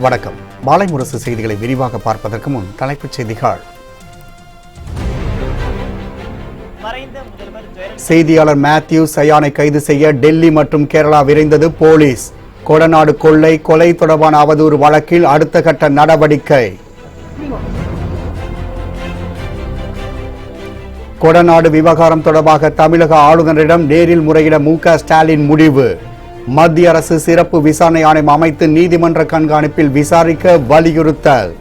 வணக்கம். மாலை முரசு செய்திகளை விரிவாக பார்ப்பதற்கு முன் தலைப்புச் செய்திகள். செய்தியாளர் மேத்யூ சயானை கைது செய்ய டெல்லி மற்றும் கேரளா விரைந்தது போலீஸ். கொடநாடு கொலை தொடர்பான அவதூறு வழக்கில் அடுத்த கட்ட நடவடிக்கை. கொடநாடு விவகாரம் தொடர்பாக தமிழக ஆளுநரிடம் நேரில் முறையிட மு.க. ஸ்டாலின் முடிவு. மத்திய அரசு சிறப்பு விசாரணை ஆணையம் அமைத்து நீதிமன்ற கண்காணிப்பில் விசாரிக்க வலியுறுத்தல்.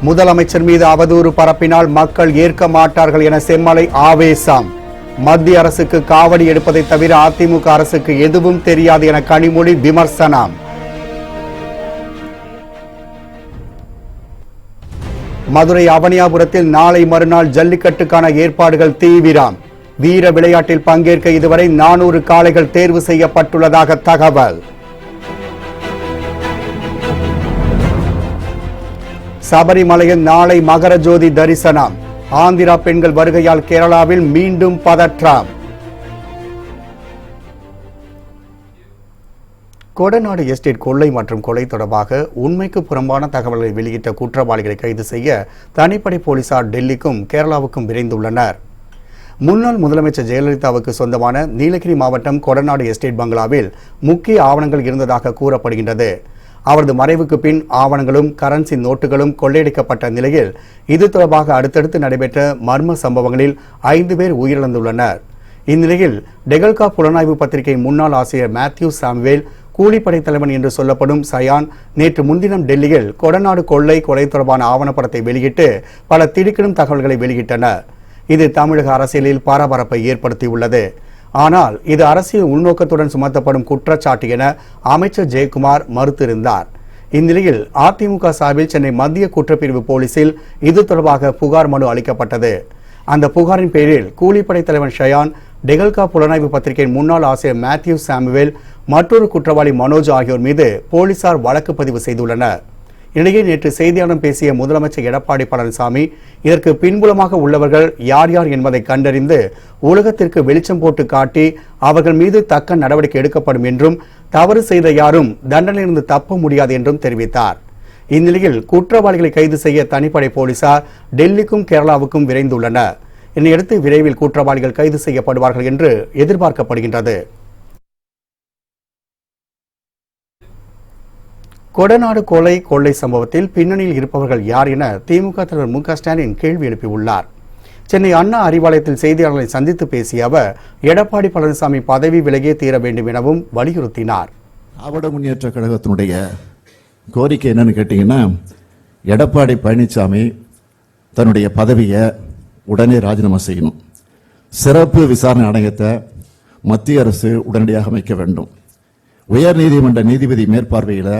முதலமைச்சர் மீது அவதூறு பரப்பினால் மக்கள் ஏற்க மாட்டார்கள் என செம்மலை ஆவேசம். மத்திய அரசுக்கு காவடி எடுப்பதை தவிர அதிமுக அரசுக்கு எதுவும் தெரியாது என கனிமொழி விமர்சனம். மதுரை அவனியாபுரத்தில் நாளை மறுநாள் ஜல்லிக்கட்டுக்கான ஏற்பாடுகள் தீவிரம். வீர விளையாட்டில் பங்கேற்க இதுவரை 400 காளைகள் தேர்வு செய்யப்பட்டுள்ளதாக தகவல். சபரிமலையில் நாளை மகர ஜோதி தரிசனம். ஆந்திரா பெண்கள் வருகையால் கேரளாவில் மீண்டும் பதற்றம். கொடநாடு எஸ்டேட் கொள்ளை மற்றும் கொலை தொடர்பாக உண்மைக்கு புறம்பான தகவல்களை வெளியிட்ட குற்றவாளிகளை கைது செய்ய தனிப்படை போலீசார் டெல்லிக்கும் கேரளாவுக்கும் விரைந்துள்ளனர். முன்னாள் முதலமைச்சர் ஜெயலலிதாவுக்கு சொந்தமான நீலகிரி மாவட்டம் கொடநாடு எஸ்டேட் பங்களாவில் முக்கிய ஆவணங்கள் இருந்ததாக கூறப்படுகின்றது. அவரது மறைவுக்கு பின் ஆவணங்களும் கரன்சி நோட்டுகளும் கொள்ளையடிக்கப்பட்ட நிலையில் இது தொடர்பாக அடுத்தடுத்து நடைபெற்ற மர்ம சம்பவங்களில் 5 பேர் உயிரிழந்துள்ளனர். இந்நிலையில் டெகல்கா புலனாய்வு பத்திரிகை முன்னாள் ஆசிரியர் மேத்யூ சாமுவேல், கூலிப்படை தலைவன் என்று சொல்லப்படும் சயான் நேற்று முன்தினம் டெல்லியில் கொடநாடு கொள்ளை தொடர்பான ஆவணப்படத்தை வெளியிட்டு பல திடுக்கிடும் தகவல்களை வெளியிட்டனர். இது தமிழக அரசியலில் பரபரப்பை ஏற்படுத்தியுள்ளது. ஆனால் இது அரசியல் உள்நோக்கத்துடன் சுமத்தப்படும் குற்றச்சாட்டு என அமைச்சர் ஜெயக்குமார் மறுத்திருந்தார். இந்நிலையில் அதிமுக சார்பில் சென்னை மத்திய குற்றப்பிரிவு போலீசில் இது தொடர்பாக புகார் மனு அளிக்கப்பட்டது. அந்த புகாரின் பேரில் கூலிப்படை தலைவன் ஷயான், டெகல்கா புலனாய்வு பத்திரிகையின் முன்னாள் ஆசிரியர் மேத்யூ சாமுவேல், மற்றொரு குற்றவாளி மனோஜ் ஆகியோர் மீது போலீசார் வழக்கு பதிவு செய்துள்ளனர். இடையே நேற்று செய்தியாளர்களிடம் பேசிய முதலமைச்சர் எடப்பாடி பழனிசாமி, இதற்கு பின்புலமாக உள்ளவர்கள் யார் யார் என்பதை கண்டறிந்து உலகத்திற்கு வெளிச்சம் போட்டு காட்டி அவர்கள் மீது தக்க நடவடிக்கை எடுக்கப்படும் என்றும், தவறு செய்த யாரும் தண்டனையிலிருந்து தப்ப முடியாது என்றும் தெரிவித்தார். இந்நிலையில் குற்றவாளிகளை கைது செய்ய தனிப்படை போலீசார் டெல்லிக்கும் கேரளாவுக்கும் விரைந்துள்ளனர். இதனையடுத்து விரைவில் குற்றவாளிகள் கைது செய்யப்படுவார்கள் என்று எதிர்பார்க்கப்படுகின்றது. கொடநாடு கொள்ளை சம்பவத்தில் பின்னணியில் இருப்பவர்கள் யார் என திமுக தலைவர் மு.க. ஸ்டாலின் கேள்வி எழுப்பியுள்ளார். சென்னை அண்ணா அறிவாலயத்தில் செய்தியாளர்களை சந்தித்து பேசிய அவர், எடப்பாடி பழனிசாமி பதவி விலகியே தீர வேண்டும் எனவும் வலியுறுத்தினார். திராவிட முன்னேற்ற கழகத்தினுடைய கோரிக்கை என்னன்னு கேட்டீங்கன்னா, எடப்பாடி பழனிசாமி தன்னுடைய பதவியை உடனே ராஜினாமா செய்யணும். சிறப்பு விசாரணை ஆணையத்தை மத்திய அரசு உடனடியாக அமைக்க வேண்டும். உயர் நீதிமன்ற நீதிபதி மேற்பார்வையில்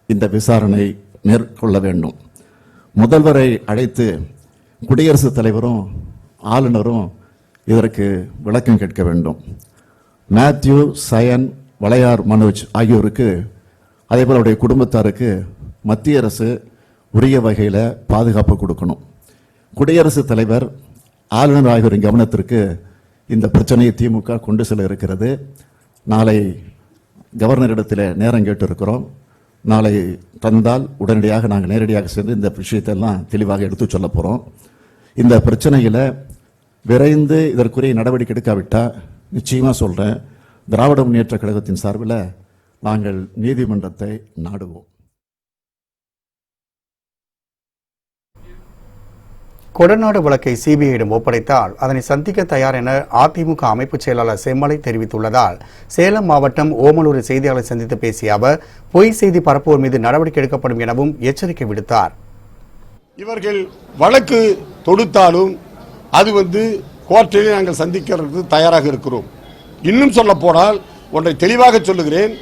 இந்த விசாரணை மேற்கொள்ள வேண்டும். முதல்வரை அழைத்து குடியரசுத் தலைவரும் ஆளுநரும் இதற்கு விளக்கம் கேட்க வேண்டும். மேத்யூ, சயன், வளையார் மனோஜ் ஆகியோருக்கு, அதேபோல் அவருடைய குடும்பத்தாருக்கு மத்திய அரசு உரிய வகையில் பாதுகாப்பு கொடுக்கணும். குடியரசுத் தலைவர், ஆளுநர் ஆகியோரின் கவனத்திற்கு இந்த பிரச்சனையை திமுக கொண்டு செல்ல இருக்கிறது. நாளை கவர்னரிடத்தில் நேரம் கேட்டு இருக்கிறோம். நாளை தந்தால் உடனடியாக நாங்கள் நேரடியாக சென்று இந்த விஷயத்தெல்லாம் தெளிவாக எடுத்து சொல்ல போகிறோம். இந்த பிரச்சனையில் விரைந்து இதற்குரிய நடவடிக்கை எடுக்காவிட்டால் நிச்சயமாக சொல்கிறேன், திராவிட முன்னேற்ற கழகத்தின் சார்பில் நாங்கள் நீதிமன்றத்தை நாடுவோம். கொடநாடு வழக்கை சிபிஐயிடம் ஒப்படைத்தால் அதனை சந்திக்க தயார் என அதிமுக அமைப்பு செயலாளர் செம்மலை தெரிவித்துள்ளதால் சேலம் மாவட்டம் ஓமலூரில் செய்தியாளரை சந்தித்து பேசிய அவர், பொய் செய்தி பரப்புவோர் மீது நடவடிக்கை எடுக்கப்படும் எனவும் எச்சரிக்கை விடுத்தார். இவர்கள் வழக்கு தொடுத்தாலும் அது கோர்ட்டிலே நாங்கள் சந்திக்கிறது தயாராக இருக்கிறோம். இன்னும் சொல்ல போனால் ஒன்றை தெளிவாக சொல்லுகிறேன்,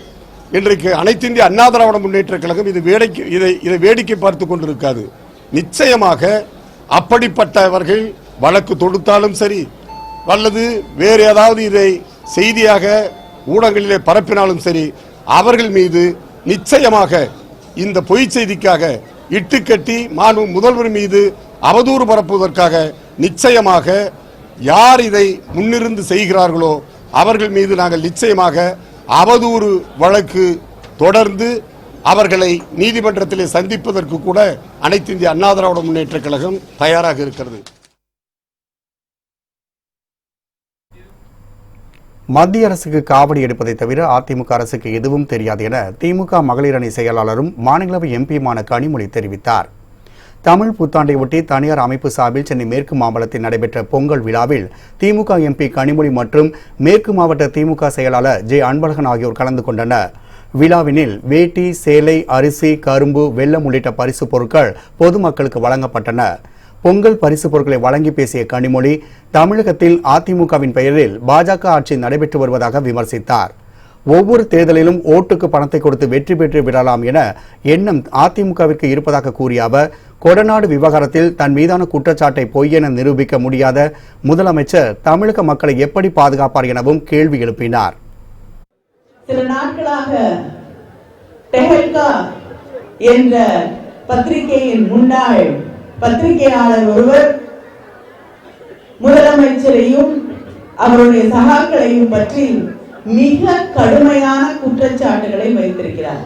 இன்றைக்கு அனைத்து இந்திய அண்ணா திராவிட முன்னேற்ற கழகம் இதை வேடிக்கை பார்த்து கொண்டிருக்காது. நிச்சயமாக அப்படிப்பட்டவர்கள் வழக்கு தொடுத்தாலும் சரி, அல்லது வேறு ஏதாவது இதை செய்தியாக ஊடகங்களிலே பரப்பினாலும் சரி, அவர்கள் மீது நிச்சயமாக இந்த பொய் செய்திக்காக இட்டுக்கட்டி முதல்வர் மீது அவதூறு பரப்புவதற்காக நிச்சயமாக யார் இதை முன்னிருந்து செய்கிறார்களோ அவர்கள் மீது நாங்கள் நிச்சயமாக அவதூறு வழக்கு தொடர்ந்து அவர்களை நீதிமன்றத்திலே சந்திப்பதற்கு கூட அனைத்து இந்திய அண்ணா திராவிட முன்னேற்றக் கழகம் தயாராக இருக்கிறது. மத்திய அரசுக்கு காவடி எடுப்பதை தவிர அதிமுக அரசுக்கு எதுவும் தெரியாது என திமுக மகளிர் அணி செயலாளரும் மாநிலவை எம்பியுமான கனிமொழி தெரிவித்தார். தமிழ் புத்தாண்டை ஒட்டி தனியார் அமைப்பு சார்பில் சென்னை மேற்கு மாவட்டத்தில் நடைபெற்ற பொங்கல் விழாவில் திமுக எம்பி கனிமொழி மற்றும் மேற்கு மாவட்ட திமுக செயலாளர் ஜே அன்பழகன் ஆகியோர் கலந்து கொண்டனர். விழாவினில் வேட்டி, சேலை, அரிசி, கரும்பு, வெல்லம் உள்ளிட்ட பரிசு பொருட்கள் பொதுமக்களுக்கு வழங்கப்பட்டன. பொங்கல் பரிசு பொருட்களை வழங்கி பேசிய கனிமொழி, தமிழகத்தில் அதிமுகவின் பெயரில் பாஜக ஆட்சி நடைபெற்று வருவதாக விமர்சித்தார். ஒவ்வொரு தேர்தலிலும் ஓட்டுக்கு பணத்தை கொடுத்து வெற்றி பெற்று விடலாம் என எண்ணம் அதிமுகவிற்கு இருப்பதாக கூறிய அவர், கொடநாடு விவகாரத்தில் தன் மீதான குற்றச்சாட்டை பொய் என நிரூபிக்க முடியாத முதலமைச்சர் தமிழக மக்களை எப்படி பாதுகாப்பார் எனவும் கேள்வி எழுப்பினார். சில நாட்களாக டெஹல்கா என்ற பத்திரிகையின் முன்னாள் பத்திரிகையாளர் ஒருவர் முதலமைச்சரையும் அவருடைய சகாக்களையும் பற்றி மிக கடுமையான குற்றச்சாட்டுகளை வைத்திருக்கிறார்.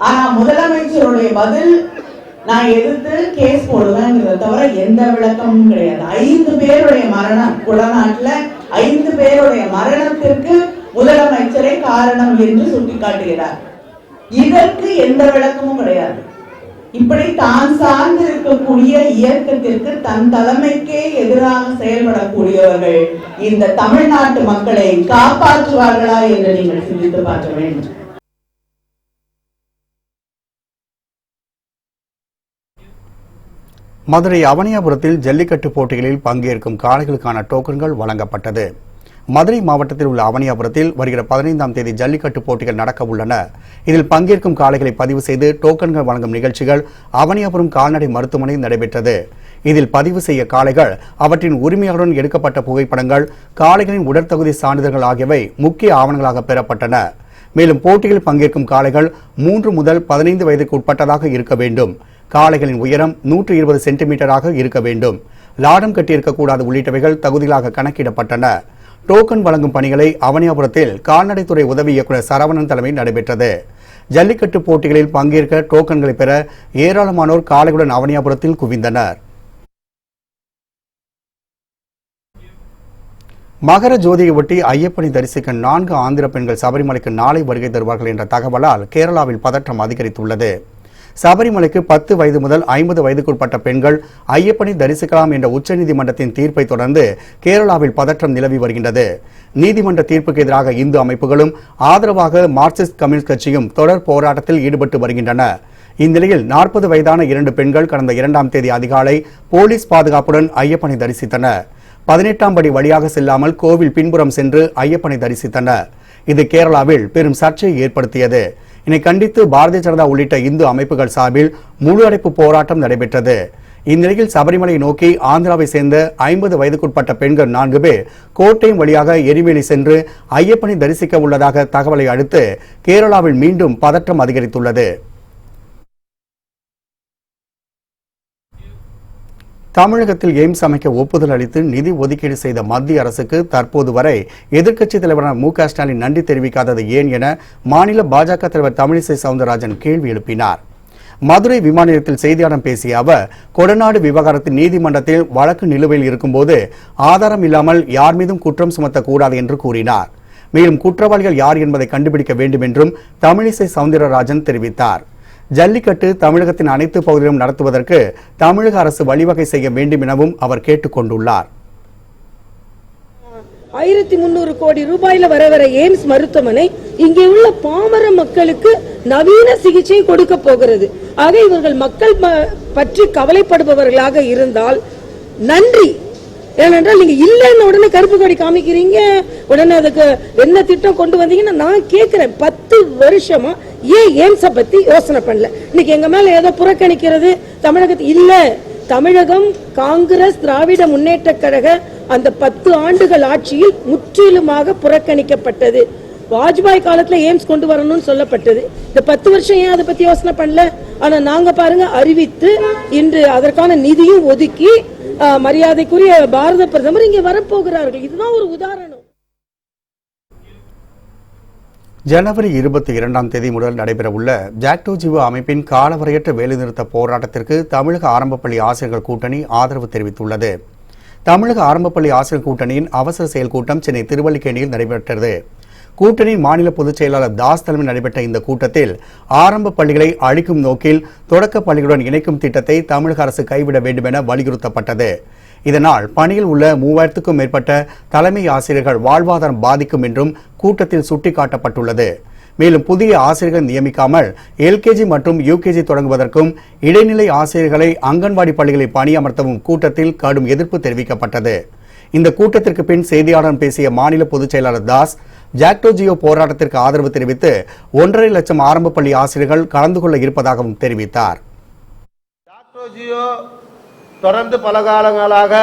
ஆனா முதலமைச்சருடைய பதில், நான் எதிர்த்து கேஸ் போடுவேங்கிறத தவிர எந்த விளக்கமும் கிடையாது. 5 பேருடைய மரணம், கொடநாட்டுல 5 பேருடைய மரணத்திற்கு முதலமைச்சரே காரணம் என்று சுட்டிக்காட்டுகிறார். இதற்கு எந்த விளக்கமும் கிடையாது. இப்படி தான் சார்ந்து இருக்கக்கூடிய இயக்கத்திற்கு தன் தலைமைக்கே எதிராக செயல்படக்கூடியவர்கள் இந்த தமிழ்நாட்டு மக்களை காப்பாற்றுவார்களா என்று நீங்கள் சிந்தித்து பார்க்க வேண்டும். மதுரை அவனியாபுரத்தில் ஜல்லிக்கட்டு போட்டிகளில் பங்கேற்கும் காளைகளுக்கான டோக்கன்கள் வழங்கப்பட்டது. மதுரை மாவட்டத்தில் உள்ள அவனியாபுரத்தில் வருகிற 15ஆம் தேதி ஜல்லிக்கட்டு போட்டிகள் நடக்க உள்ளன. இதில் பங்கேற்கும் காளைகளை பதிவு செய்து டோக்கன்கள் வழங்கும் நிகழ்ச்சிகள் அவனியாபுரம் கால்நடை மருத்துவமனையில் நடைபெற்றது. இதில் பதிவு செய்ய காளைகள், அவற்றின் உரிமையாளருடன் எடுக்கப்பட்ட புகைப்படங்கள், காளைகளின் உடற்தகுதி சான்றிதழ்கள் ஆகியவை முக்கிய ஆவணங்களாக பெறப்பட்டன. மேலும் போட்டியில் பங்கேற்கும் காளைகள் 3 முதல் 15 வயதுக்கு உட்பட்டதாக இருக்க வேண்டும். காளைகளின் உயரம் 120 சென்டிமீட்டராக இருக்க வேண்டும். லாடம் கட்டியிருக்கக்கூடாது உள்ளிட்டவைகள் தகுதிகளாக கணக்கிடப்பட்டன. டோக்கன் வழங்கும் பணிகளை அவனியாபுரத்தில் கால்நடைத்துறை உதவி இயக்குநர் சரவணன் தலைமையில் நடைபெற்றது. ஜல்லிக்கட்டு போட்டிகளில் பங்கேற்க டோக்கன்களை பெற ஏராளமானோர் காளைகளுடன் அவனியாபுரத்தில் குவிந்தனர். மகர ஜோதியை ஒட்டி ஐயப்பனை தரிசிக்க 4 ஆந்திர பெண்கள் சபரிமலைக்கு நாளை வருகை தருவார்கள் என்ற தகவலால் கேரளாவில் பதற்றம் அதிகரித்துள்ளது. சபரிமலைக்கு 10 வயது முதல் 50 வயதுக்குட்பட்ட பெண்கள் ஐயப்பனை தரிசிக்கலாம் என்ற உச்சநீதிமன்றத்தின் தீர்ப்பை தொடர்ந்து கேரளாவில் பதற்றம் நிலவி வருகின்றது. நீதிமன்ற தீர்ப்புக்கு எதிராக இந்து அமைப்புகளும் ஆதரவாக மார்க்சிஸ்ட் கம்யூனிஸ்ட் கட்சியும் தொடர் போராட்டத்தில் ஈடுபட்டு வருகின்றன. இந்நிலையில் 40 வயதான 2 பெண்கள் கடந்த 2ஆம் தேதி அதிகாலை போலீஸ் பாதுகாப்புடன் ஐயப்பனை தரிசித்தனர். 18ஆம் படி வழியாக செல்லாமல் கோவில் பின்புறம் சென்று ஐயப்பனை தரிசித்தனர். இது கேரளாவில் பெரும் சர்ச்சையை ஏற்படுத்தியது. இதனை கண்டித்து பாரதிய ஜனதா உள்ளிட்ட இந்து அமைப்புகள் சார்பில் முழு அடைப்பு போராட்டம் நடைபெற்றது. இந்நிலையில் சபரிமலை நோக்கி ஆந்திராவை சேர்ந்த 50 வயதுக்குட்பட்ட பெண்கள் 4 பேர் கோட்டயம் வழியாக எரிவேலி சென்று ஐயப்பனை தரிசிக்க உள்ளதாக தகவலை அடுத்து கேரளாவில் மீண்டும் பதற்றம் அதிகரித்துள்ளது. தமிழகத்தில் எய்ம்ஸ் அமைக்க ஒப்புதல் அளித்து நிதி ஒதுக்கீடு செய்த மத்திய அரசுக்கு தற்போது வரை எதிர்க்கட்சித் தலைவரான மு.க. ஸ்டாலின் நன்றி தெரிவிக்காதது ஏன் என மாநில பாஜக தலைவர் தமிழிசை சவுந்தரராஜன் கேள்வி எழுப்பினார். மதுரை விமான நிலையத்தில் செய்தியாளர்களிடம் பேசிய அவர், கொடநாடு விவகாரத்தில் நீதிமன்றத்தில் வழக்கு நிலுவையில் இருக்கும்போது ஆதாரம் இல்லாமல் யார் மீதும் குற்றம் சுமத்தக்கூடாது என்று கூறினார். மேலும் குற்றவாளிகள் யார் என்பதை கண்டுபிடிக்க வேண்டும் என்றும் தமிழிசை சவுந்தரராஜன் தெரிவித்தார். ஜல்லிக்கட்டு தமிழகத்தின் அனைத்து பகுதிகளிலும் நடத்துவதற்கு தமிழக அரசு வழிவகை செய்ய வேண்டும் எனவும் அவர் கேட்டுக் கொண்டுள்ளார். 1300 கோடி ரூபாயில வர எய்ம்ஸ் மருத்துவமனை இங்கே உள்ள பாமர மக்களுக்கு நவீன சிகிச்சை கொடுக்க போகிறது. ஆக இவர்கள் மக்கள் பற்றி கவலைப்படுபவர்களாக இருந்தால் நன்றி. ஏனென்றால் நீங்க இல்லைன்னு உடனே கருப்பு கொடி காமிக்கிறீங்க, உடனே அதுக்கு என்ன திட்டம் கொண்டு வந்தீங்கன்னு நான் கேட்கிறேன். 10 வருஷமா ஏன் எய்ம்ஸ பத்தி யோசனை பண்ணல? இன்னைக்கு எங்க மேல ஏதோ புறக்கணிக்கிறது தமிழகத்தில் இல்ல. தமிழகம் காங்கிரஸ் திராவிட முன்னேற்ற கழக அந்த 10 ஆண்டுகள் ஆட்சியில் முற்றிலுமாக புறக்கணிக்கப்பட்டது. வாஜ்பாய் காலத்துல எய்ம்ஸ் கொண்டு வரணும்னு சொல்லப்பட்டது. இந்த 10 வருஷம் ஏன் அதை பத்தி யோசனை பண்ணல? ஆனா நாங்க பாருங்க அறிவித்து இன்று அதற்கான நிதியும் ஒதுக்கி மரியாதைக்குரிய பாரத பிரதமர் இங்கே வரப்போகிறார்கள். இதுதான் ஒரு உதாரணம். ஜனவரி 22ஆம் தேதி முதல் நடைபெறவுள்ள ஜாக்டோ ஜியோ அமைப்பின் காலவரையற்ற வேலைநிறுத்த போராட்டத்திற்கு தமிழக ஆரம்பப்பள்ளி ஆசிரியர்கள் கூட்டணி ஆதரவு தெரிவித்துள்ளது. தமிழக ஆரம்பப்பள்ளி ஆசிரியர் கூட்டணியின் அவசர செயல் கூட்டம் சென்னை திருவல்லிக்கேணியில் நடைபெற்றது. கூட்டணி மாநில பொதுச் செயலாளர் தாஸ் தலைமையில் நடைபெற்ற இந்த கூட்டத்தில் ஆரம்ப பள்ளிகளை அழிக்கும் நோக்கில் தொடக்க பள்ளிகளுடன் இணைக்கும் திட்டத்தை தமிழக அரசு கைவிட வேண்டும் என வலியுறுத்தப்பட்டது. இதனால் பணியில் உள்ள 3000க்கும் மேற்பட்ட தலைமை ஆசிரியர்கள் வாழ்வாதாரம் பாதிக்கும் என்றும் கூட்டத்தில் சுட்டிக்காட்டப்பட்டுள்ளது. மேலும் புதிய ஆசிரியர்கள் நியமிக்காமல் எல்கேஜி மற்றும் யூகேஜி தொடங்குவதற்கும் இடைநிலை ஆசிரியர்களை அங்கன்வாடி பள்ளிகளில் பணியமர்த்தவும் கூட்டத்தில் கடும் எதிர்ப்பு தெரிவிக்கப்பட்டது. இந்த கூட்டத்திற்கு பின் செய்தியாளர்களிடம் பேசிய மாநில பொதுச் செயலாளர் தாஸ், ஜாக்டோ ஜியோ போராட்டத்திற்கு ஆதரவு தெரிவித்து 1.5 லட்சம் ஆரம்ப பள்ளி ஆசிரியர்கள் கலந்து கொள்ள இருப்பதாகவும் தெரிவித்தார். ஜாக்டோ ஜியோ தொடர்ந்து பல காலங்களாக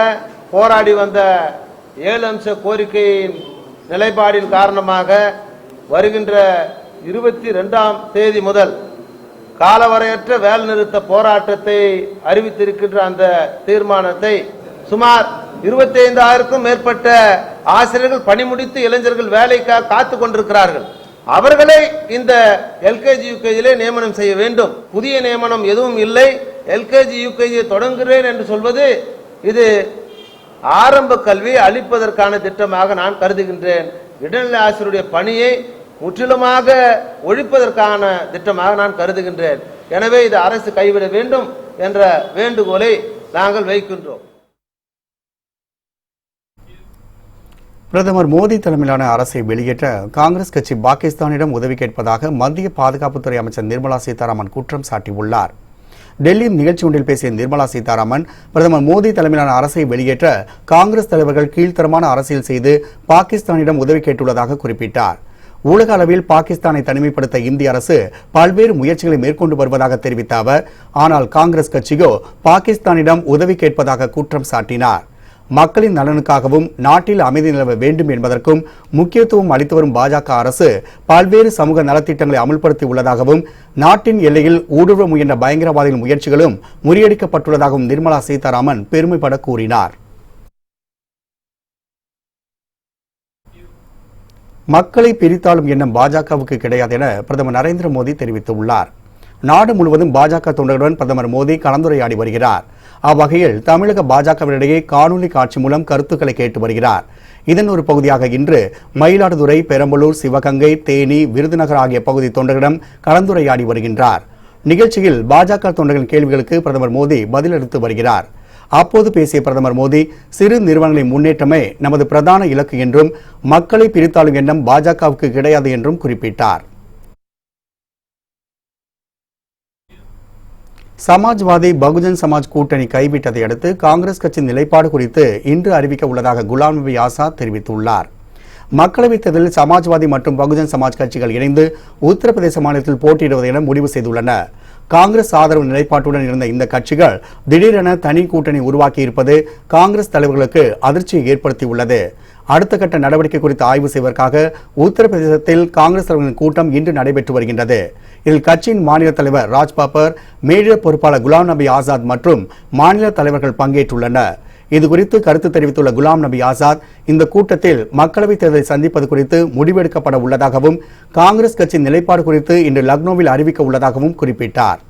போராடி வந்த 7 அம்ச கோரிக்கையின் நிலைப்பாடின் காரணமாக வருகின்ற 22ஆம் தேதி முதல் காலவரையற்ற வேலைநிறுத்த போராட்டத்தை அறிவித்திருக்கின்ற அந்த தீர்மானத்தை சுமார் 25,000க்கும் மேற்பட்ட ஆசிரியர்கள் பணி முடித்து இளைஞர்கள் வேலைக்காக காத்து கொண்டிருக்கிறார்கள். அவர்களை இந்த எல்கேஜி யூகேஜிலே நியமனம் செய்ய வேண்டும். புதிய நியமனம் எதுவும் இல்லை. எல்கேஜி யூகேஜியை தொடங்குகிறேன் என்று சொல்வது இது ஆரம்ப கல்வியை அளிப்பதற்கான திட்டமாக நான் கருதுகின்றேன். இடைநிலை ஆசிரியருடைய பணியை முற்றிலுமாக ஒழிப்பதற்கான திட்டமாக நான் கருதுகின்றேன். எனவே இது அரசு கைவிட வேண்டும் என்ற வேண்டுகோளை நாங்கள் வைக்கின்றோம். பிரதமர் மோடி தலைமையிலான அரசை வெளியேற்ற காங்கிரஸ் கட்சி பாகிஸ்தானிடம் உதவி கேட்பதாக மத்திய பாதுகாப்புத்துறை அமைச்சர் நிர்மலா சீதாராமன் குற்றம் சாட்டியுள்ளார். டெல்லியில் நிகழ்ச்சி ஒன்றில் பேசிய நிர்மலா சீதாராமன், பிரதமர் மோடி தலைமையிலான அரசை வெளியேற்ற காங்கிரஸ் தலைவர்கள் கீழ்த்தரமான அரசியல் செய்து பாகிஸ்தானிடம் உதவி கேட்டுள்ளதாக குறிப்பிட்டார். உலக அளவில் பாகிஸ்தானை தனிமைப்படுத்த இந்திய அரசு பல்வேறு முயற்சிகளை மேற்கொண்டு வருவதாக தெரிவித்த அவர், ஆனால் காங்கிரஸ் கட்சியோ பாகிஸ்தானிடம் உதவி கேட்பதாக குற்றம் சாட்டினார். மக்களின் நலனுக்காகவும் நாட்டில் அமைதி நிலவ வேண்டும் என்பதற்கும் முக்கியத்துவம் அளித்து வரும் பாஜக அரசு பல்வேறு சமூக நலத்திட்டங்களை அமல்படுத்தி உள்ளதாகவும் நாட்டின் எல்லையில் ஊடுருவ முயன்ற பயங்கரவாதிகளின் முயற்சிகளும் முறியடிக்கப்பட்டுள்ளதாகவும் நிர்மலா சீதாராமன் பெருமைப்பட கூறினார். மக்களை பிரித்தாளும் எண்ணம் பாஜகவுக்கு கிடையாது என பிரதமர் நரேந்திர மோடி தெரிவித்துள்ளார். நாடு முழுவதும் பாஜக தொண்டர்களுடன் பிரதமர் மோடி கலந்துரையாடி வருகிறார். அவ்வகையில் தமிழக பாஜகவினிடையே காணொலி காட்சி மூலம் கருத்துக்களை கேட்டு வருகிறார். இதன் ஒரு பகுதியாக இன்று மயிலாடுதுறை, பெரம்பலூர், சிவகங்கை, தேனி, விருதுநகர் ஆகிய பகுதி தொண்டர்களிடம் கலந்துரையாடி வருகின்றார். நிகழ்ச்சியில் பாஜக தொண்டர்களின் கேள்விகளுக்கு பிரதமர் மோடி பதிலளித்து வருகிறார். அப்போது பேசிய பிரதமர் மோடி, சிறு நிறுவனங்களின் முன்னேற்றமே நமது பிரதான இலக்கு என்றும் மக்களை பிரித்தாளும் எண்ணம் பாஜகவுக்கு கிடையாது என்றும் குறிப்பிட்டார். சமாஜ்வாதி பகுஜன் சமாஜ் கூட்டணி கைவிட்டதை அடுத்து காங்கிரஸ் கட்சி நிலைப்பாடு குறித்து இன்று அறிவிக்க உள்ளதாக குலாம் நபி ஆசாத் தெரிவித்துள்ளார். மக்களவைத் தேர்தலில் சமாஜ்வாதி மற்றும் பகுஜன் சமாஜ் கட்சிகள் இணைந்து உத்தரப்பிரதேச மாநிலத்தில் போட்டியிடுவது என முடிவு செய்துள்ளன. காங்கிரஸ் ஆதரவு நிலைப்பாட்டுடன் இருந்த இந்த கட்சிகள் திடீரென தனி கூட்டணி உருவாக்கியிருப்பது காங்கிரஸ் தலைவர்களுக்கு அதிர்ச்சியை ஏற்படுத்தியுள்ளது. அடுத்த கட்ட நடவடிக்கை குறித்து ஆய்வு செய்வதற்காக உத்தரப்பிரதேசத்தில் காங்கிரஸ் தலைவர்களின் கூட்டம் இன்று நடைபெற்று வருகின்றது. இதில் கட்சியின் மாநில தலைவர் ராஜ் பாப்பர், மேலிட பொறுப்பாளர் குலாம் நபி ஆசாத் மற்றும் மாநில தலைவர்கள் பங்கேற்றுள்ளனர். இதுகுறித்து கருத்து தெரிவித்துள்ள குலாம் நபி ஆசாத், இந்த கூட்டத்தில் மக்களவைத் தேர்தலை சந்திப்பது குறித்து முடிவெடுக்கப்பட உள்ளதாகவும் காங்கிரஸ் கட்சியின் நிலைப்பாடு குறித்து இன்று லக்னோவில் அறிவிக்க உள்ளதாகவும் குறிப்பிட்டார்.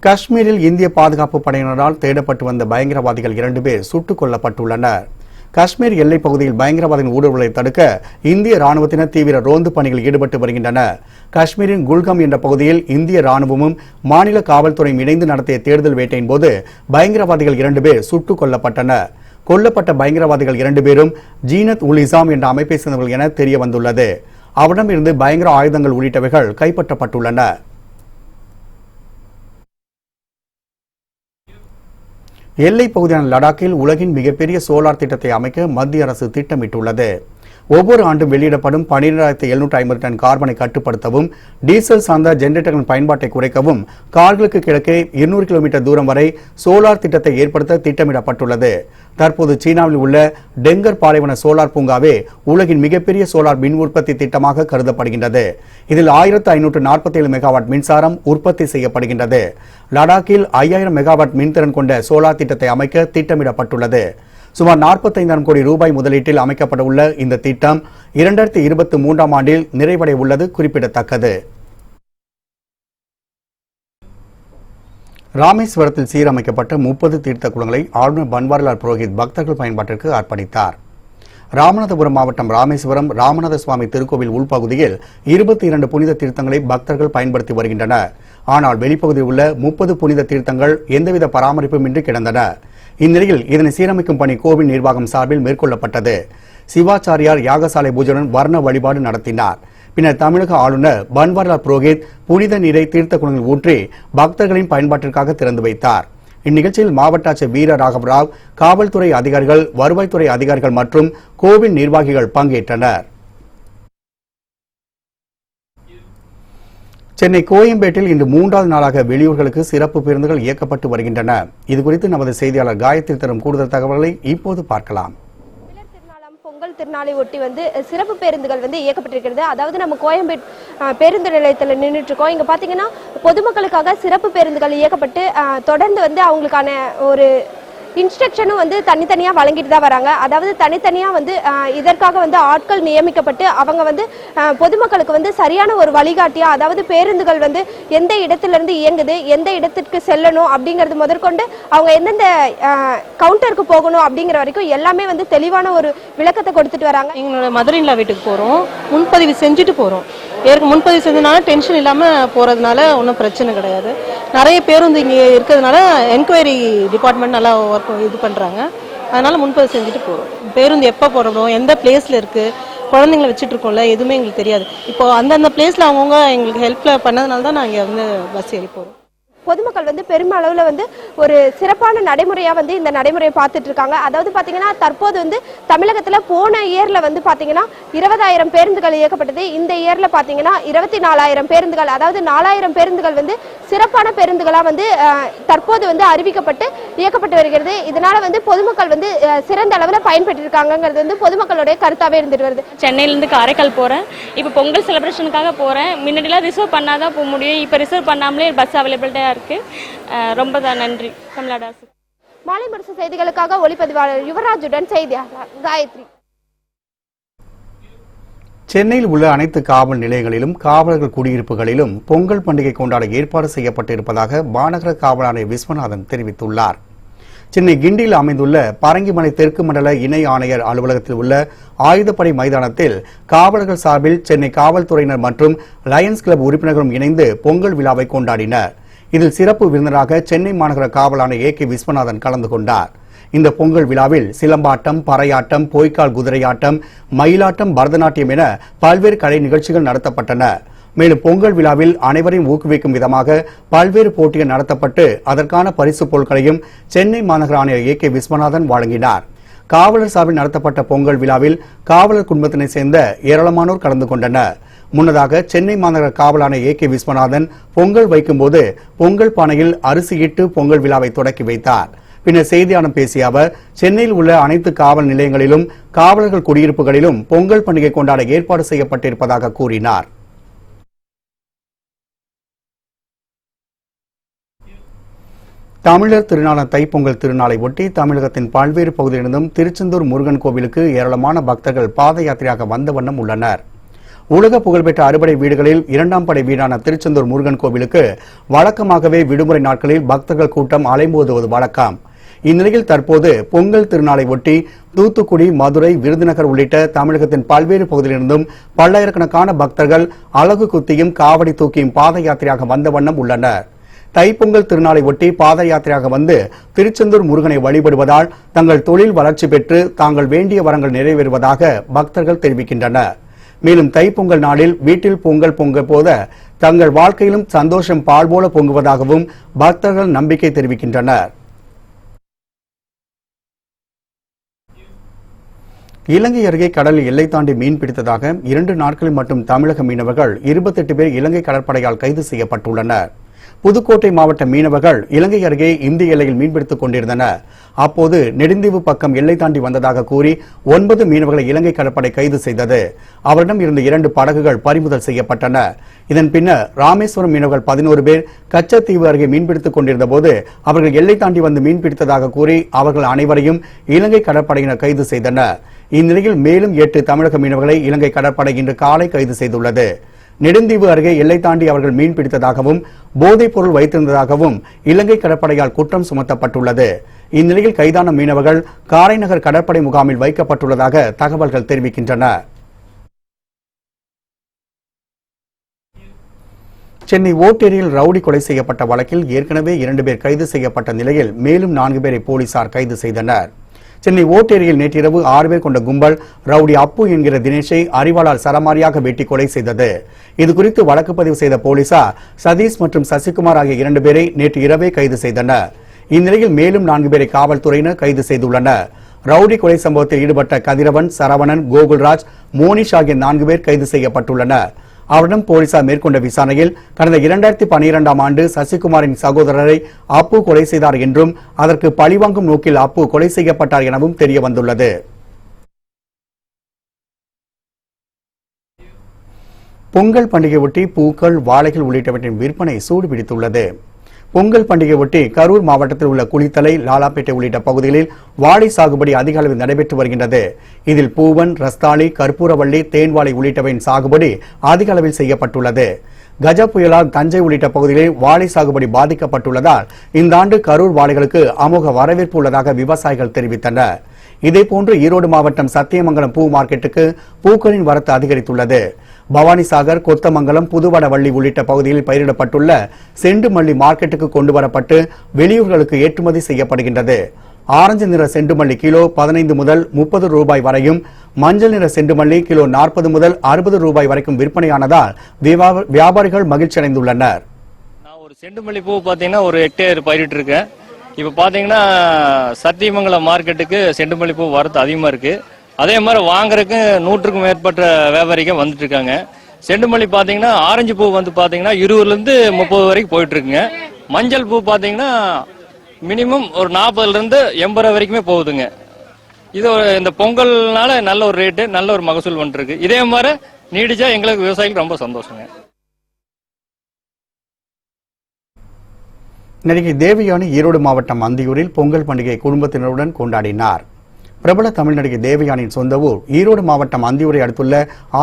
காஷ்மீரில் இந்திய பாதுகாப்பு படையினரால் தேடப்பட்டு வந்த பயங்கரவாதிகள் 2 பேர் சுட்டுக் கொல்லப்பட்டுள்ளனர். காஷ்மீர் எல்லைப் பகுதியில் பயங்கரவாதியின் ஊடுருவலை தடுக்க இந்திய ராணுவத்தினர் தீவிர ரோந்து பணிகளில் ஈடுபட்டு வருகின்றனர். காஷ்மீரின் குல்கம் என்ற பகுதியில் இந்திய ராணுவமும் மாநில காவல்துறையும் இணைந்து நடத்திய தேடுதல் வேட்டையின் போது பயங்கரவாதிகள் 2 பேர் சுட்டுக் கொல்லப்பட்டனர். கொல்லப்பட்ட பயங்கரவாதிகள் 2 பேரும் ஜீனத் உல் இசாம் என்ற அமைப்பை சேர்ந்தவர்கள் என தெரிய வந்துள்ளது. அவரிடமிருந்து பயங்கர ஆயுதங்கள் உள்ளிட்டவைகள் கைப்பற்றப்பட்டுள்ளன. எல்லைப் பகுதியான லடாக்கில் உலகின் மிகப்பெரிய சோலார் திட்டத்தை அமைக்க மத்திய அரசு திட்டமிட்டுள்ளது. ஒவ்வொரு ஆண்டும் வெளியிடப்படும் 12,750 டன் கார்பனை கட்டுப்படுத்தவும், டீசல் சார்ந்த ஜெனரேட்டர்களின் பயன்பாட்டை குறைக்கவும் கார்களுக்கு கிழக்கே 200 கிலோமீட்டர் தூரம் வரை சோலார் திட்டத்தை ஏற்படுத்த திட்டமிடப்பட்டுள்ளது. தற்போது சீனாவில் உள்ள டெங்கர் பாலைவன சோலார் பூங்காவே உலகின் மிகப்பெரிய சோலார் மின் உற்பத்தி திட்டமாக கருதப்படுகின்றது. இதில் 1547 மெகாவாட் மின்சாரம் உற்பத்தி செய்யப்படுகின்றது. லடாக்கில் 5000 மெகாவாட் மின்திறன் கொண்ட சோலார் திட்டத்தை அமைக்க திட்டமிடப்பட்டுள்ளது. சுமார் 45,000 கோடி ரூபாய் முதலீட்டில் அமைக்கப்பட்டுள்ள இந்த திட்டம் 2023ஆம் ஆண்டில் நிறைவடைய உள்ளது குறிப்பிடத்தக்கது. ராமேஸ்வரத்தில் சீரமைக்கப்பட்ட 30 தீர்த்த குளங்களை ஆளுநர் பன்வாரிலால் புரோஹித் பக்தர்கள் பயன்பாட்டிற்கு அர்ப்பணித்தார். ராமநாதபுரம் மாவட்டம் ராமேஸ்வரம் ராமநாத சுவாமி திருக்கோவில் உள்பகுதியில் 22 புனித தீர்த்தங்களை பக்தர்கள் பயன்படுத்தி வருகின்றனர். ஆனால் வெளிப்பகுதியில் உள்ள 30 புனித தீர்த்தங்கள் எந்தவித பராமரிப்புமின்றி கிடந்தன. இந்நிலையில் இதனை சீரமைக்கும் பணி கோவில் நிர்வாகம் சார்பில் மேற்கொள்ளப்பட்டது. சிவாச்சாரியார் யாகசாலை பூஜையுடன் வர்ண வழிபாடு நடத்தினார். பின்னர் தமிழக ஆளுநர் பன்வாரிலால் புரோஹித் புனித நீரை தீர்த்த குளங்களில் ஊற்றி பக்தர்களின் பயன்பாட்டிற்காக திறந்து வைத்தார். இந்நிகழ்ச்சியில் மாவட்ட ஆட்சியர் வீர ராகவராவ், காவல்துறை அதிகாரிகள், வருவாய்த்துறை அதிகாரிகள் மற்றும் கோவில் நிர்வாகிகள் பங்கேற்றனர். சென்னை கோயம்பேட்டில் இன்று 3வது நாளாக வெளியூர்களுக்கு சிறப்பு பேருந்துகள் இயக்கப்பட்டு வருகின்றன. இதுகுறித்து நமது செய்தியாளர் காயத்ரி தரும் கூடுதல் தகவல்களை இப்போது பார்க்கலாம். பொங்கல் திருநாளை ஒட்டி சிறப்பு பேருந்துகள் இயக்கப்பட்டிருக்கிறது. அதாவது நம்ம கோயம்பேட் பேருந்து நிலையத்தில் நின்றுட்டு இருக்கோம். இங்க பாத்தீங்கன்னா பொதுமக்களுக்காக சிறப்பு பேருந்துகள் இயக்கப்பட்டு தொடர்ந்து அவங்களுக்கான ஒரு இன்ஸ்ட்ரக்ஷனும் தனித்தனியா வழங்கிட்டு தான் வராங்க. அதாவது தனித்தனியா இதற்காக ஆட்கள் நியமிக்கப்பட்டு அவங்க பொதுமக்களுக்கு சரியான ஒரு வழிகாட்டியா, அதாவது பேருந்துகள் எந்த இடத்திலிருந்து இயங்குது, எந்த இடத்திற்கு செல்லணும் அப்படிங்கிறது முதற்கொண்டு அவங்க எந்தெந்த கவுண்டருக்கு போகணும் அப்படிங்கிற வரைக்கும் எல்லாமே தெளிவான ஒரு விளக்கத்தை கொடுத்துட்டு வராங்க. எங்களோட மதுரையில வீட்டுக்கு போறோம், முன்பதிவு செஞ்சுட்டு போறோம். முன்பதிவு செஞ்சதுனால டென்ஷன் இல்லாம போறதுனால ஒன்றும் பிரச்சனை கிடையாது. நிறைய பேருந்து இங்கே இருக்கிறதுனால என்கொயரி டிபார்ட்மெண்ட் நல்லா இது பண்றாங்க. அதனால முன்பதிவு செஞ்சுட்டு போறோம். பேருந்து எப்போ போறோம், எந்த பிளேஸ்ல இருக்கு, குழந்தைங்களை வச்சுட்டு இருக்கோம்ல, எதுவுமே எங்களுக்கு தெரியாது. இப்போ அந்தந்த பிளேஸ்ல அவங்கவுங்க எங்களுக்கு ஹெல்ப்ல பண்ணதுனால தான் நாங்கள் பஸ் ஏறி போறோம். பொதுமக்கள் பெருமளவில் ஒரு சிறப்பான நடைமுறையா இந்த நடைமுறையை பார்த்துட்டு இருக்காங்க. அதாவது பாத்தீங்கன்னா தற்போது தமிழகத்துல போன இயர்ல பாத்தீங்கன்னா 20,000 பேருந்துகள் இயக்கப்பட்டது. இந்த இயர்ல பாத்தீங்கன்னா 24,000 பேருந்துகள், அதாவது 4,000 பேருந்துகள் சிறப்பான பேருந்துகளா தற்போது அறிவிக்கப்பட்டு இயக்கப்பட்டு வருகிறது. இதனால பொதுமக்கள் சிறந்த அளவுல பயன்பெற்று இருக்காங்கிறது பொதுமக்களுடைய கருத்தாவே இருந்துட்டு வருது. சென்னையில இருந்து காரைக்கால் போறேன். இப்ப பொங்கல் செலிப்ரேஷனுக்காக போறேன். முன்னாடிலாம் ரிசர்வ் பண்ணாதான் போக முடியும். இப்ப ரிசர்வ் பண்ணாமலே பஸ் அவைலபிலிட்டியா இருக்கு. ரொம்ப நன்றி தமிழ்நாடு அரசு. மாலை முரசு செய்திகளுக்காக ஒளிப்பதிவாளர் யுவராஜுடன் செய்தியாளர் காயத்ரி. சென்னையில் உள்ள அனைத்து காவல் நிலையங்களிலும் காவலர்கள் குடியிருப்புகளிலும் பொங்கல் பண்டிகை கொண்டாட ஏற்பாடு செய்யப்பட்டிருப்பதாக மாநகர காவல் ஆணையர் விஸ்வநாதன் தெரிவித்துள்ளார். சென்னை கிண்டியில் அமைந்துள்ள பரங்கிமலை தெற்கு மண்டல இணை ஆணையர் அலுவலகத்தில் உள்ள ஆயுதப்படை மைதானத்தில் காவலர்கள் சார்பில் சென்னை காவல்துறையினர் மற்றும் லயன்ஸ் கிளப் உறுப்பினர்களும் இணைந்து பொங்கல் விழாவை கொண்டாடினர். இதில் சிறப்பு விருந்தினராக சென்னை மாநகர காவல் ஆணையர் AK விஸ்வநாதன் கலந்து கொண்டார். இந்த பொங்கல் விழாவில் சிலம்பாட்டம், பறையாட்டம், பொய்க்கால் குதிரையாட்டம், மயிலாட்டம், பரதநாட்டியம் என பல்வேறு கலை நிகழ்ச்சிகள் நடத்தப்பட்டன. மேலும் பொங்கல் விழாவில் அனைவரையும் ஊக்குவிக்கும் விதமாக பல்வேறு போட்டிகள் நடத்தப்பட்டு அதற்கான பரிசு பொருட்களையும் சென்னை மாநகர ஆணையர் AK விஸ்வநாதன் வழங்கினார். காவலர் சார்பில் நடத்தப்பட்ட பொங்கல் விழாவில் காவலர் குடும்பத்தினை சேர்ந்த ஏராளமானோர் கலந்து கொண்டனர். முன்னதாக சென்னை மாநகர காவல் ஆணையர் AK விஸ்வநாதன் பொங்கல் வைக்கும்போது பொங்கல் பானையில் அரிசியிட்டு பொங்கல் விழாவை தொடக்கி வைத்தார். பின்னர் செய்தியாளர்களிடம் பேசிய அவர், சென்னையில் உள்ள அனைத்து காவல் நிலையங்களிலும் காவலர்கள் குடியிருப்புகளிலும் பொங்கல் பண்டிகை கொண்டாட ஏற்பாடு செய்யப்பட்டிருப்பதாக கூறினார். தமிழர் திருநாளான தைப்பொங்கல் திருநாளை ஒட்டி தமிழகத்தின் பல்வேறு பகுதிகளிலிருந்தும் திருச்செந்தூர் முருகன் கோவிலுக்கு ஏராளமான பக்தர்கள் பாத யாத்திரையாக வந்த வண்ணம் உள்ளனர். உலக புகழ்பெற்ற அறுபடை வீடுகளில் 2ஆம் படை வீடான திருச்செந்தூர் முருகன் கோவிலுக்கு வழக்கமாகவே விடுமுறை நாட்களில் பக்தர்கள் கூட்டம் அலைமோதுவது வழக்கம். இந்நிலையில் தற்போது பொங்கல் திருநாளை ஒட்டி தூத்துக்குடி, மதுரை, விருதுநகர் உள்ளிட்ட தமிழகத்தின் பல்வேறு பகுதிகளிலிருந்தும் பல்லாயிரக்கணக்கான பக்தர்கள் அலகு குத்தியும் காவடி தூக்கியும் பாத யாத்திரையாக வந்த வண்ணம் உள்ளனர். தைப்பொங்கல் திருநாளை ஒட்டி பாத யாத்திரையாக வந்து திருச்செந்தூர் முருகனை வழிபடுவதால் தங்கள் தொழில் வளர்ச்சி பெற்று தாங்கள் வேண்டிய வரங்கள் நிறைவேறுவதாக பக்தர்கள் தெரிவிக்கின்றனர். மேலும் தைப்பொங்கல் நாளில் வீட்டில் பொங்கல் பொங்க போத தங்கள் வாழ்க்கையிலும் சந்தோஷம் பால் போல பொங்குவதாகவும் பக்தர்கள் நம்பிக்கை தெரிவிக்கின்றனர். இலங்கை அருகே கடலில் எல்லை தாண்டி மீன் பிடித்ததாக 2 நாட்களில் மட்டும் தமிழக மீனவர்கள் 28 பேர் இலங்கை கடற்படையால் கைது செய்யப்பட்டுள்ளனர். புதுக்கோட்டை மாவட்ட மீனவர்கள் இலங்கை அருகே இந்திய எல்லையில் மீன்பிடித்துக் கொண்டிருந்தனர். அப்போது நெடுந்தீவு பக்கம் எல்லை தாண்டி வந்ததாக கூறி 9 மீனவர்களை இலங்கை கடற்படை கைது செய்தது. அவரிடம் இருந்த 2 படகுகள் பறிமுதல் செய்யப்பட்டன. இதன் பின்னர் ராமேஸ்வரம் மீனவர்கள் 11 பேர் கச்சத்தீவு அருகே மீன்பிடித்துக் கொண்டிருந்த போது அவர்கள் எல்லை தாண்டி வந்து மீன்பிடித்ததாக கூறி அவர்கள் அனைவரையும் இலங்கை கடற்படையினர் கைது செய்தனர். இந்நிலையில் மேலும் 8 தமிழக மீனவர்களை இலங்கை கடற்படை இன்று காலை கைது செய்துள்ளது. நெடுந்தீவு அருகே எல்லை தாண்டி அவர்கள் மீன் பிடித்ததாகவும் போதைப் பொருள் வைத்திருந்ததாகவும் இலங்கை கடற்படையால் குற்றம் சுமத்தப்பட்டுள்ளது. இந்நிலையில் கைதான மீனவர்கள் காரைநகர் கடற்படை முகாமில் வைக்கப்பட்டுள்ளதாக தகவல்கள் தெரிவிக்கின்றன. சென்னை ஓட்டேரியில் ரவுடி கொலை செய்யப்பட்ட வழக்கில் ஏற்கனவே 2 பேர் கைது செய்யப்பட்ட நிலையில் மேலும் 4 பேரை போலீசார் கைது செய்தனர். சென்னை ஓட்டேரியில் நேற்றிரவு 6 பேர் கொண்ட கும்பல் ரவுடி அப்பு என்கிற தினேஷை அரிவாளால் சரமாரியாக வெட்டி கொலை செய்தது. இதுகுறித்து வழக்கு பதிவு செய்த போலீசார் சதீஷ் மற்றும் சசிகுமார் ஆகிய 2 பேரை நேற்று இரவே கைது செய்தனர். இந்நிலையில் மேலும் 4 பேரை காவல்துறையினர் கைது செய்துள்ளனர். ரவுடி கொலை சம்பவத்தில் ஈடுபட்ட கதிரவன், சரவணன், கோகுல்ராஜ், மோனிஷ் ஆகிய 4 பேர் கைது செய்யப்பட்டுள்ளனர். அவரிடம் போலீசார் மேற்கொண்ட விசாரணையில் கடந்த 2012ஆம் ஆண்டு சசிகுமாரின் சகோதரரை அப்பு கொலை செய்தார் என்றும் அதற்கு பழிவாங்கும் நோக்கில் அப்பு கொலை செய்யப்பட்டார் எனவும் தெரிய வந்துள்ளது. பொங்கல் பண்டிகை ஒட்டி பூக்கள், வாழைகள் உள்ளிட்டவற்றின் விற்பனை சூடுபிடித்துள்ளது. பொங்கல் பண்டிகை ஒட்டி கரூர் மாவட்டத்தில் உள்ள குளித்தலை, லாலாப்பேட்டை உள்ளிட்ட பகுதிகளில் வாழை சாகுபடி அதிக அளவில் நடைபெற்று வருகின்றது. இதில் பூவன், ரஸ்தாளி, கற்பூரவள்ளி, தேன்வாழை உள்ளிட்டவையின் சாகுபடி அதிக அளவில் செய்யப்பட்டுள்ளது. கஜ புயலால் தஞ்சை உள்ளிட்ட பகுதிகளில் வாழை சாகுபடி பாதிக்கப்பட்டுள்ளதால் இந்த ஆண்டு கரூர் வாழைகளுக்கு அமோக வரவேற்பு உள்ளதாக விவசாயிகள் தெரிவித்தனர். இதேபோன்று ஈரோடு மாவட்டம் சத்தியமங்கலம் பூ மார்க்கெட்டுக்கு பூக்களின் வரத்து அதிகரித்துள்ளது. பவானிசாகர், கொத்தமங்கலம், புதுவடவள்ளி உள்ளிட்ட பகுதிகளில் பயிரிடப்பட்டுள்ள செண்டு மல்லி மார்க்கெட்டுக்கு கொண்டுவரப்பட்டு வெளியூர்களுக்கு ஏற்றுமதி செய்யப்படுகின்றது. ஆரஞ்சு நிற செண்டுமல்லி கிலோ 15 முதல் 30 ரூபாய் வரையும், மஞ்சள் நிற செண்டுமல்லி கிலோ 40 முதல் 60 ரூபாய் வரைக்கும் விற்பனையானதால் வியாபாரிகள் மகிழ்ச்சி அடைந்துள்ளனர். நான் ஒரு செண்டுமல்லி பூ பாத்தீங்கன்னா ஒரு ஹெக்டேர் பயிரிட்டு இருக்கேன். இப்ப பாத்தீங்கன்னா சத்தியமங்கலம் மார்க்கெட்டுக்கு செண்டுமல்லி பூ வரத்து அதிகமா இருக்கு. அதே மாதிரி வாங்குறதுக்கு 100க்கும் மேற்பட்ட வியாபாரிகள் வந்துட்டு இருக்காங்க. செண்டுமல்லி பாத்தீங்கன்னா ஆரஞ்சு பூ வந்து பாத்தீங்கன்னா 20ல இருந்து 30 வரைக்கும் போயிட்டு இருக்குங்க. மஞ்சள் பூ பாத்தீங்கன்னா மினிமம் ஒரு 40ல இருந்து 80 வரைக்குமே போகுதுங்க. இது இந்த பொங்கல்னால நல்ல ஒரு ரேட்டு, நல்ல ஒரு மகசூல் வந்துட்டு இருக்கு. இதே மாதிரி நீடிச்சா எங்களுக்கு விவசாயிகள் ரொம்ப சந்தோஷங்க. நடிகை தேவயானி ஈரோடு மாவட்டம் அந்தியூரில் பொங்கல் பண்டிகை குடும்பத்தினருடன் கொண்டாடினார். பிரபல தமிழ் நடிகை தேவயானியின் சொந்த ஊர் ஈரோடு மாவட்டம் அந்தியூரை அடுத்துள்ள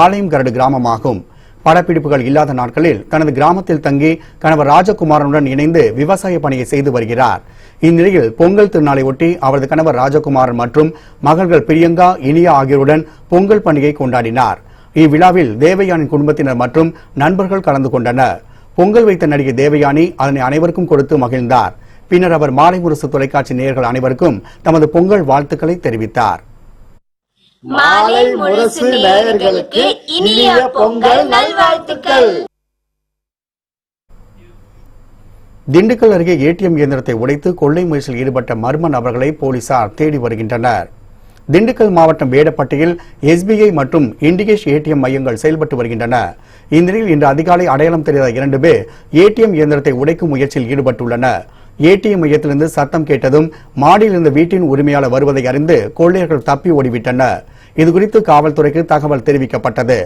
ஆலயம் கரடு கிராமமாகும். படப்பிடிப்புகள் இல்லாத நாட்களில் தனது கிராமத்தில் தங்கி கணவர் ராஜகுமாரனுடன் இணைந்து விவசாய பணியை செய்து வருகிறார். இந்நிலையில் பொங்கல் திருநாளை ஒட்டி அவரது கணவர் ராஜகுமாரன் மற்றும் மகள்கள் பிரியங்கா, இனியா ஆகியோருடன் பொங்கல் பண்டிகை கொண்டாடினார். இவ்விழாவில் தேவயானின் குடும்பத்தினர் மற்றும் நண்பர்கள் கலந்து கொண்டனர். பொங்கல் வைத்த நடிகை தேவயானி அதனை அனைவருக்கும் கொடுத்து மகிழ்ந்தார். பின்னர் அவர் மாலை முரசு தொலைக்காட்சி நேயர்கள் அனைவருக்கும் தமது பொங்கல் வாழ்த்துக்களை தெரிவித்தார். மாலை முரசு நேயர்களுக்கு இனிய பொங்கல் நல்வாழ்த்துக்கள். திண்டுக்கல் அருகே ஏடிஎம் இயந்திரத்தை உடைத்து கொள்ளை முயற்சியில் ஈடுபட்ட மர்ம நபர்களை போலீசார் தேடி வருகின்றனர். திண்டுக்கல் மாவட்டம் வேடப்பட்டியில் SBI மற்றும் இண்டிகேஷ் ஏடிஎம் மையங்கள் செயல்பட்டு வருகின்றன. இந்நிலையில் இன்று அதிகாலை அடையாளம் தெரியாத 2 பேர் ஏடிஎம் இயந்திரத்தை உடைக்கும் முயற்சியில் ஈடுபட்டுள்ளனர். ஏடிஎம் மையத்திலிருந்து சத்தம் கேட்டதும் மாடியில் இருந்த வீட்டின் உரிமையாளர் வருவதை அறிந்து கொள்ளையர்கள் தப்பி ஓடிவிட்டனர். இதுகுறித்து காவல்துறைக்கு தகவல் தெரிவிக்கப்பட்டது.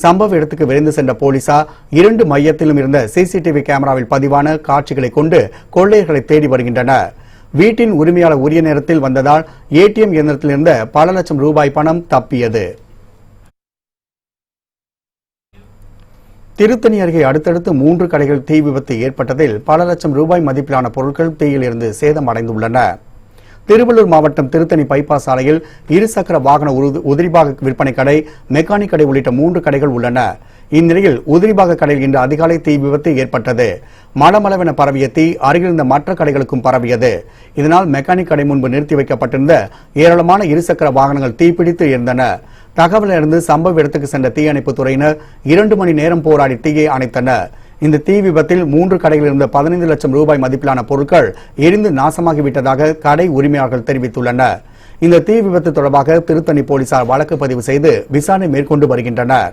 சம்பவ இடத்துக்கு விரைந்து சென்ற போலீசார் 2 மையத்திலும் இருந்த CCTV கேமராவில் பதிவான காட்சிகளை கொண்டு கொள்ளையர்களை தேடி வருகின்றனர். வீட்டின் உரிமையாளர் உரிய நேரத்தில் வந்ததால் ஏடிஎம் இயந்திரத்தில் இருந்த பல லட்சம் ரூபாய் பணம் தப்பியது. திருத்தணி அருகே அடுத்தடுத்து 3 கடைகள் தீ விபத்து ஏற்பட்டதில் பல லட்சம் ரூபாய் மதிப்பிலான பொருட்கள் தீயில் இருந்து சேதமடைந்துள்ளன. திருவள்ளூர் மாவட்டம் திருத்தணி பைபாஸ் சாலையில் இருசக்கர வாகன உதிரிபாக விற்பனை கடை, மெக்கானிக் கடை உள்ளிட்ட 3 கடைகள் உள்ளன. இந்நிலையில் உதிரிபாக கடையில் இன்று அதிகாலை தீ விபத்து ஏற்பட்டது. மளமளவென பரவிய தீ அருகிலிருந்த மற்ற கடைகளுக்கும் பரவியது. இதனால் மெக்கானிக் கடை முன்பு நிறுத்தி வைக்கப்பட்டிருந்த ஏராளமான இருசக்கர வாகனங்கள் தீப்பிடித்து இருந்தன. தகவல் அறிந்து சம்பவ இடத்துக்கு சென்ற தீயணைப்பு துறையினர் 2 மணி நேரம் போராடி தீயை அணைத்தனர். இந்த தீ விபத்தில் 3 கடைகளில் இருந்த 15 லட்சம் ரூபாய் மதிப்பிலான பொருட்கள் எரிந்து நாசமாகிவிட்டதாக கடை உரிமையாளர்கள் தெரிவித்துள்ளனர். இந்த தீ விபத்து தொடர்பாக திருத்தணி போலீசார் வழக்கு பதிவு செய்து விசாரணை மேற்கொண்டு வருகின்றனர்.